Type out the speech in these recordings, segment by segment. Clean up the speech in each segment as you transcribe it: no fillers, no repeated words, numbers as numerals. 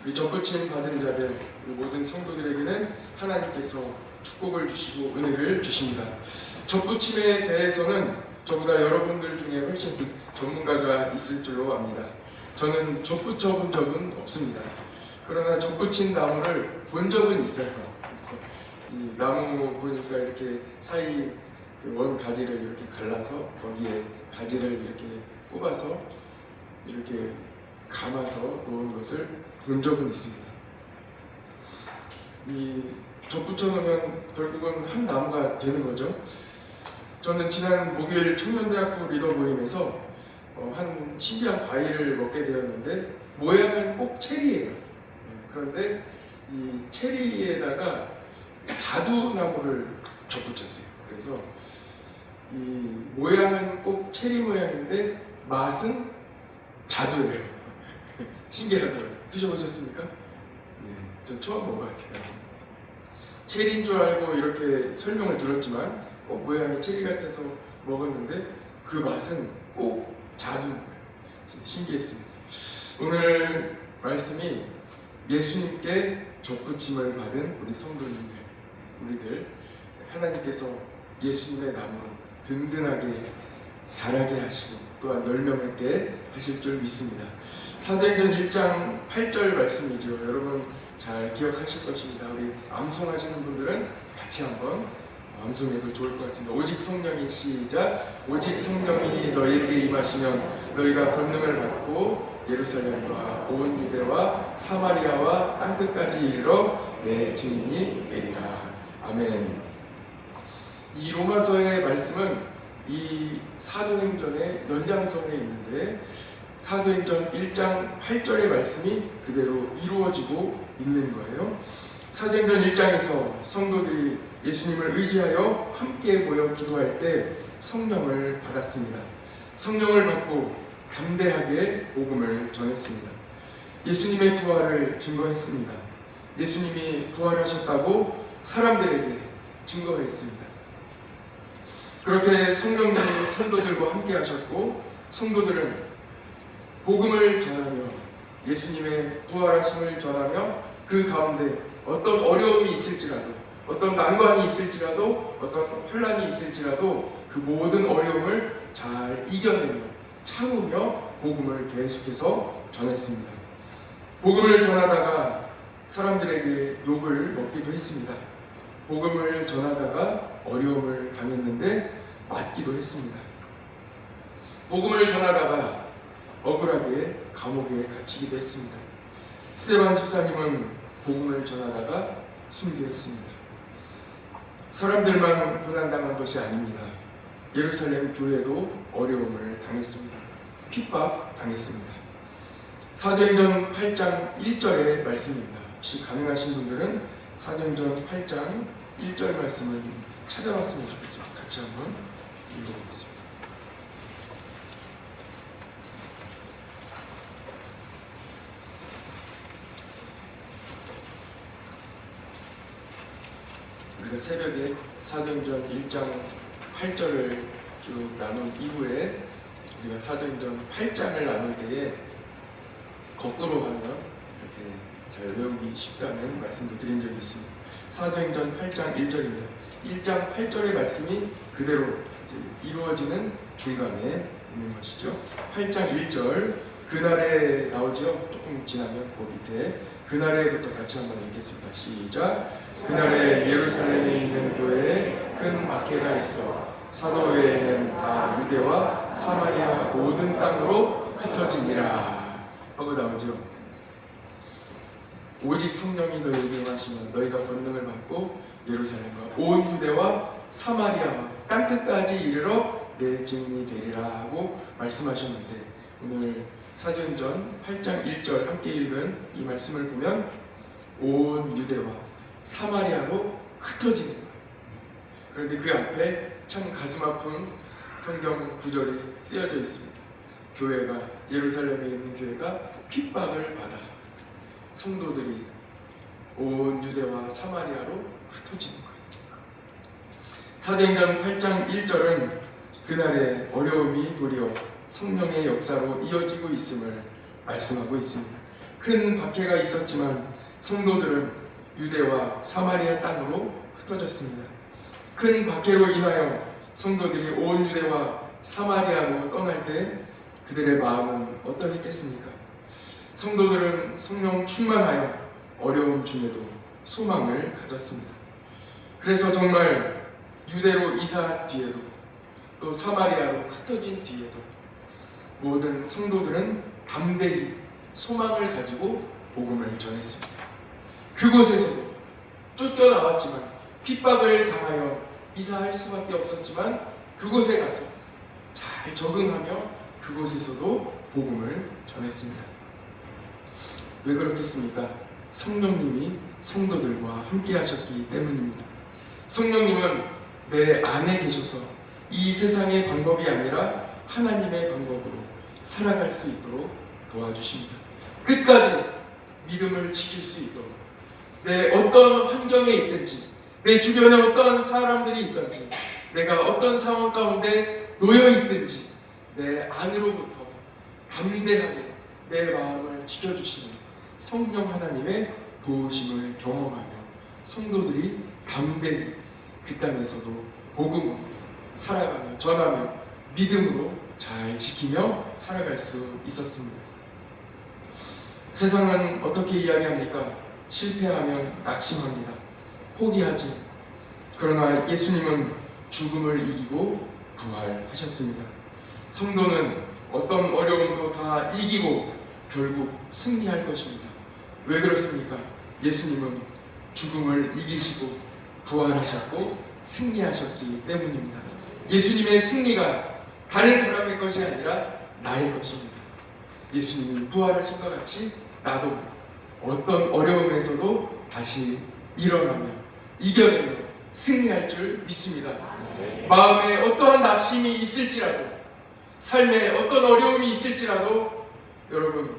우리 접붙임 받은 자들, 우리 모든 성도들에게는 하나님께서 축복을 주시고 은혜를 주십니다. 접붙임에 대해서는 저보다 여러분들 중에 훨씬 전문가가 있을 줄로 압니다. 저는 접붙여 본 적은 없습니다. 그러나 접붙인 나무를 본 적은 있어요. 그래서 이 나무 보니까 이렇게 사이 원 가지를 이렇게 갈라서 거기에 가지를 이렇게 뽑아서 이렇게 감아서 놓은 것을 본 적은 있습니다. 이 접붙여 놓으면 결국은 한 나무가 되는 거죠. 저는 지난 목요일 청년대학부 리더 모임에서 한 신기한 과일을 먹게 되었는데 모양은 꼭 체리예요. 그런데 이 체리에다가 자두나무를 접붙였대요. 그래서 이 모양은 꼭 체리 모양인데 맛은 자두예요. 신기하더라고요. 드셔보셨습니까? 전 처음 먹어봤어요. 체리인 줄 알고 이렇게 설명을 들었지만 모양이 체리 같아서 먹었는데 그 맛은 꼭 자두. 신기했습니다. 오늘 말씀이 예수님께 접붙임을 받은 우리 성도님들, 우리들 하나님께서 예수님의 나무로 든든하게 자라게 하시고 또한 열매 맺게 하실 줄 믿습니다. 사도행전 1장 8절 말씀이죠. 여러분 잘 기억하실 것입니다. 우리 암송하시는 분들은 같이 한번 암송해도 좋을 것 같습니다. 오직 성령이 시작. 오직 성령이 너희에게 임하시면 너희가 권능을 받고 예루살렘과 온 유대와 사마리아와 땅끝까지 이르러 내 증인이 되리라. 아멘. 이 로마서의 말씀은 이 사도행전의 연장선에 있는데 사도행전 1장 8절의 말씀이 그대로 이루어지고 있는 거예요. 사도행전 1장에서 성도들이 예수님을 의지하여 함께 모여 기도할 때 성령을 받았습니다. 성령을 받고 담대하게 복음을 전했습니다. 예수님의 부활을 증거했습니다. 예수님이 부활하셨다고 사람들에게 증거했습니다. 그렇게 성령님이 성도들과 함께 하셨고 성도들은 복음을 전하며 예수님의 부활하심을 전하며 그 가운데 어떤 어려움이 있을지라도 어떤 난관이 있을지라도 어떤 혼란이 있을지라도 그 모든 어려움을 잘 이겨내며 참으며 복음을 계속해서 전했습니다. 복음을 전하다가 사람들에게 욕을 먹기도 했습니다. 복음을 전하다가 어려움을 당했는데 맞기도 했습니다. 복음을 전하다가 억울하게 감옥에 갇히기도 했습니다. 스데반 집사님은 복음을 전하다가 순교했습니다. 사람들만 고난당한 것이 아닙니다. 예루살렘 교회도 어려움을 당했습니다. 핍박 당했습니다. 사도행전 8장 1절의 말씀입니다. 혹시 가능하신 분들은 사도행전 8장 1절 말씀을 찾아봤으면 좋겠습니다. 같이 한번 읽어보겠습니다. 우리가 새벽에 사도행전 1장 8절을 쭉 나눈 이후에 우리가 사도행전 8장을 나눌 때에 거꾸로 하면 이렇게 잘 외우기 쉽다는 말씀도 드린 적이 있습니다. 사도행전 8장 1절입니다. 1장 8절의 말씀이 그대로 이루어지는 중간에 있는 것이죠. 8장 1절 그날에 나오죠. 조금 지나면 그 밑에 그날에부터 같이 한번 읽겠습니다. 시작. 그날에 예루살렘에 있는 교회에 큰 박해가 있어 사도 외에는 다 유대와 사마리아 모든 땅으로 흩어지니라 하고 나오죠. 오직 성령이 너희에게 임하시면 너희가 권능을 받고 예루살렘과 온 유대와 사마리아와 땅끝까지 이르러 내 증인이 되리라 하고 말씀하셨는데 오늘 사도행전 8장 1절 함께 읽은 이 말씀을 보면 온 유대와 사마리아로 흩어지는 거예요. 그런데 그 앞에 참 가슴 아픈 성경 구절이 쓰여져 있습니다. 교회가 예루살렘에 있는 교회가 핍박을 받아 성도들이 온 유대와 사마리아로 흩어지는 거예요. 사도행전 8장 1절은 그날의 어려움이 도리어 성령의 역사로 이어지고 있음을 말씀하고 있습니다. 큰 박해가 있었지만 성도들은 유대와 사마리아 땅으로 흩어졌습니다. 큰 박해로 인하여 성도들이 온 유대와 사마리아로 떠날 때 그들의 마음은 어떠했겠습니까? 성도들은 성령 충만하여 어려움 중에도 소망을 가졌습니다. 그래서 정말 유대로 이사한 뒤에도 또 사마리아로 흩어진 뒤에도 모든 성도들은 담대히 소망을 가지고 복음을 전했습니다. 그곳에서도 쫓겨나왔지만 핍박을 당하여 이사할 수밖에 없었지만 그곳에 가서 잘 적응하며 그곳에서도 복음을 전했습니다. 왜 그렇겠습니까? 성령님이 성도들과 함께 하셨기 때문입니다. 성령님은 내 안에 계셔서 이 세상의 방법이 아니라 하나님의 방법으로 살아갈 수 있도록 도와주십니다. 끝까지 믿음을 지킬 수 있도록 내 어떤 환경에 있든지 내 주변에 어떤 사람들이 있든지 내가 어떤 상황 가운데 놓여 있든지 내 안으로부터 담대하게 내 마음을 지켜주시는 성령 하나님의 도우심을 경험하며 성도들이 담대히 그 땅에서도 복음으로 살아가며 전하며 믿음으로 잘 지키며 살아갈 수 있었습니다. 세상은 어떻게 이야기합니까? 실패하면 낙심합니다. 포기하지. 그러나 예수님은 죽음을 이기고 부활하셨습니다. 성도는 어떤 어려움도 다 이기고 결국 승리할 것입니다. 왜 그렇습니까? 예수님은 죽음을 이기시고 부활하셨고 승리하셨기 때문입니다. 예수님의 승리가 다른 사람의 것이 아니라 나의 것입니다. 예수님이 부활하신 것 같이 나도 어떤 어려움에서도 다시 일어나며 이겨내며 승리할 줄 믿습니다. 마음에 어떠한 낙심이 있을지라도 삶에 어떤 어려움이 있을지라도 여러분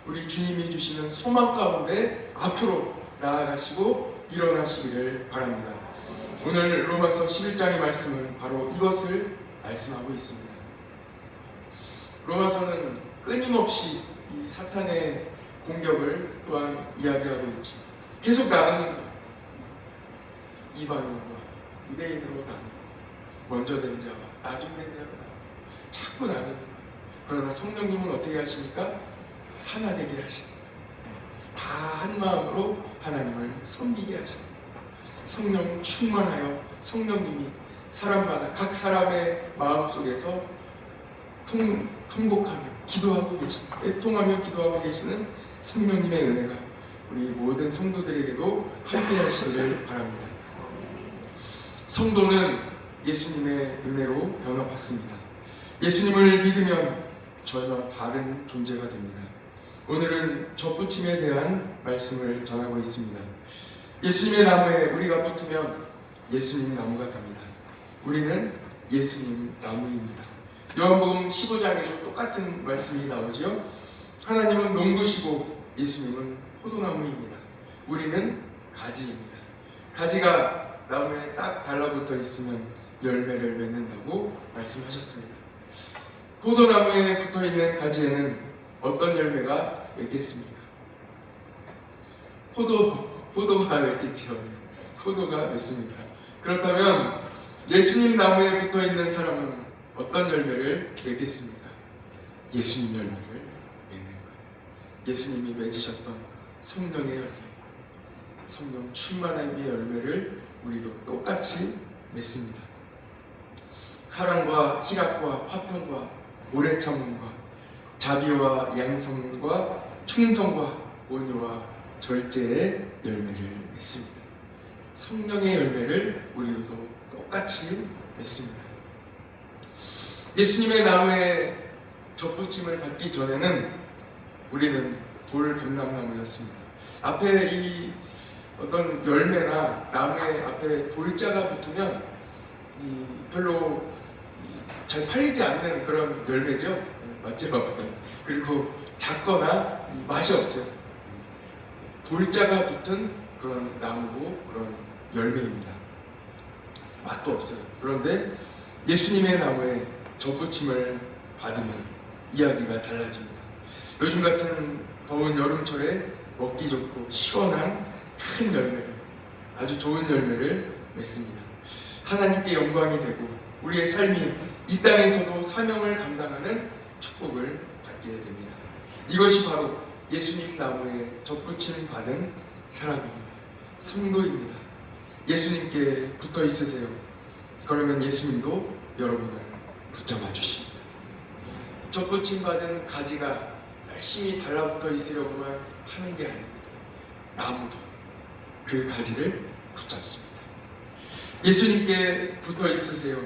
우리 주님이 주시는 소망 가운데 앞으로 나아가시고 일어나시기를 바랍니다. 오늘 로마서 11장의 말씀은 바로 이것을 말씀하고 있습니다. 로마서는 끊임없이 이 사탄의 공격을 또한 이야기하고 있죠. 계속 나누는 거예요. 이방인과 유대인으로 나누고 먼저 된 자와 나중 된 자로 나누고 자꾸 나누는 거예요. 그러나 성령님은 어떻게 하십니까? 하나 되게 하시는 다 한 마음으로 하나님을 섬기게 하시는 성령 충만하여 성령님이 사람마다 각 사람의 마음속에서 통곡하며 기도하고 계시는 애통하며 기도하고 계시는 성령님의 은혜가 우리 모든 성도들에게도 함께 하시기를 바랍니다. 성도는 예수님의 은혜로 변화받습니다. 예수님을 믿으면 전혀 다른 존재가 됩니다. 오늘은 접붙임에 대한 말씀을 전하고 있습니다. 예수님의 나무에 우리가 붙으면 예수님 나무가 됩니다. 우리는 예수님 나무입니다. 요한복음 15장에도 똑같은 말씀이 나오죠. 하나님은 농부시고 예수님은 포도나무입니다. 우리는 가지입니다. 가지가 나무에 딱 달라붙어 있으면 열매를 맺는다고 말씀하셨습니다. 포도나무에 붙어 있는 가지에는 어떤 열매가 맺겠습니까? 포도가 맺겠죠. 포도가 맺습니다. 그렇다면 예수님 나무에 붙어 있는 사람은 어떤 열매를 맺겠습니까? 예수님 열매를 맺는 거예요. 예수님이 맺으셨던 성령의 열매, 성령 충만함의 열매를 우리도 똑같이 맺습니다. 사랑과 희락과 화평과 오래 참음과 자비와 양성과 충성과 온유와 절제의 열매를 맺습니다. 성령의 열매를 우리도 똑같이 맺습니다. 예수님의 나무에 접붙임을 받기 전에는 우리는 돌감람나무였습니다. 앞에 이 어떤 열매나 나무의 앞에 돌자가 붙으면 별로 잘 팔리지 않는 그런 열매죠. 맞죠? 그리고 작거나 맛이 없죠. 돌자가 붙은 그런 나무고 그런 열매입니다. 맛도 없어요. 그런데 예수님의 나무에 접붙임을 받으면 이야기가 달라집니다. 요즘 같은 더운 여름철에 먹기 좋고 시원한 큰 열매를, 아주 좋은 열매를 맺습니다. 하나님께 영광이 되고 우리의 삶이 이 땅에서도 사명을 감당하는 축복을 받게 됩니다. 이것이 바로 예수님 나무에 접붙임 받은 사람입니다. 성도입니다. 예수님께 붙어 있으세요. 그러면 예수님도 여러분을 붙잡아 주십니다. 접붙임 받은 가지가 열심히 달라붙어 있으려고만 하는 게 아닙니다. 나무도 그 가지를 붙잡습니다. 예수님께 붙어 있으세요.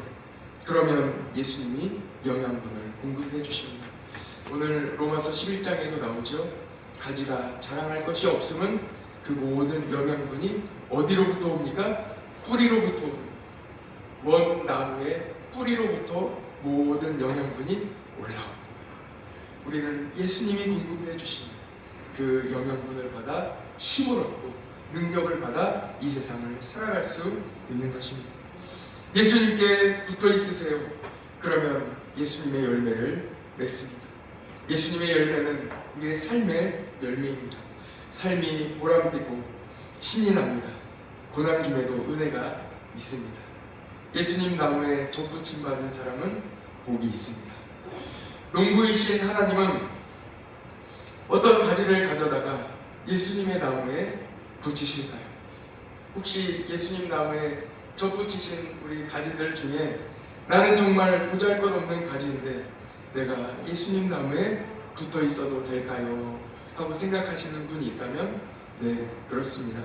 그러면 예수님이 영양분을 공급해 주십니다. 오늘 로마서 11장에도 나오죠. 가지가 자랑할 것이 없으면 그 모든 영양분이 어디로부터 옵니까? 뿌리로부터 옵니다. 원 나무의 뿌리로부터 모든 영양분이 올라옵니다. 우리는 예수님이 공급해 주신 그 영양분을 받아 힘을 얻고 능력을 받아 이 세상을 살아갈 수 있는 것입니다. 예수님께 붙어 있으세요. 그러면 예수님의 열매를 맺습니다. 예수님의 열매는 우리의 삶의 열매입니다. 삶이 보람되고 신이 납니다. 고난 중에도 은혜가 있습니다. 예수님 나무에 접붙임 받은 사람은 복이 있습니다. 농부이신 하나님은 어떤 가지를 가져다가 예수님의 나무에 붙이실까요? 혹시 예수님 나무에 접붙이신 우리 가지들 중에 나는 정말 보잘것없는 가지인데 내가 예수님 나무에 붙어 있어도 될까요? 하고 생각하시는 분이 있다면 네, 그렇습니다.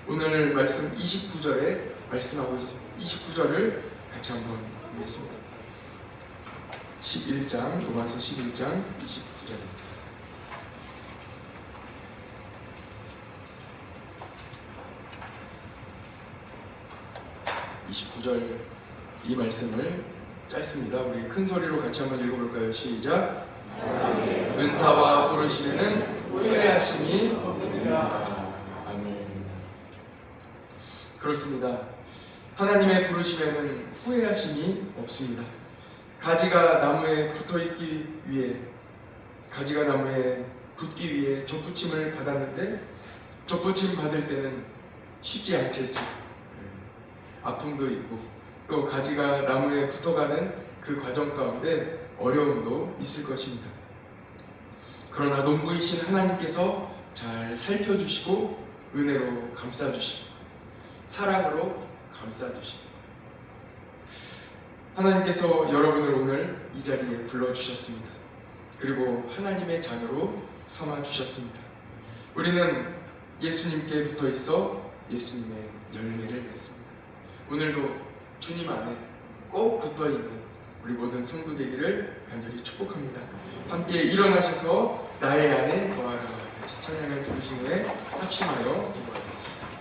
오늘 말씀 29절에 말씀하고 있습니다. 29절을 같이 한번 보겠습니다. 11장, 로마서 11장 29절입니다. 29절 이 말씀을 짧습니다. 우리 큰 소리로 같이 한번 읽어볼까요? 시작. 은사와 부르심에는 후회하심이 없느니라. 아멘. 그렇습니다. 하나님의 부르심에는 후회하심이 없습니다. 가지가 나무에 붙어있기 위해, 가지가 나무에 붙기 위해 접붙임을 받았는데 접붙임 받을 때는 쉽지 않겠지. 아픔도 있고 또 가지가 나무에 붙어가는 그 과정 가운데 어려움도 있을 것입니다. 그러나 농부이신 하나님께서 잘 살펴주시고 은혜로 감싸주시고 사랑으로 감싸주시고 하나님께서 여러분을 오늘 이 자리에 불러주셨습니다. 그리고 하나님의 자녀로 삼아주셨습니다. 우리는 예수님께 붙어있어 예수님의 열매를 맺습니다. 오늘도 주님 안에 꼭 붙어있는 우리 모든 성도 되기를 간절히 축복합니다. 함께 일어나셔서 나의 안에 거하라 같이 찬양을 부르신 후에 합심하여 기도하겠습니다.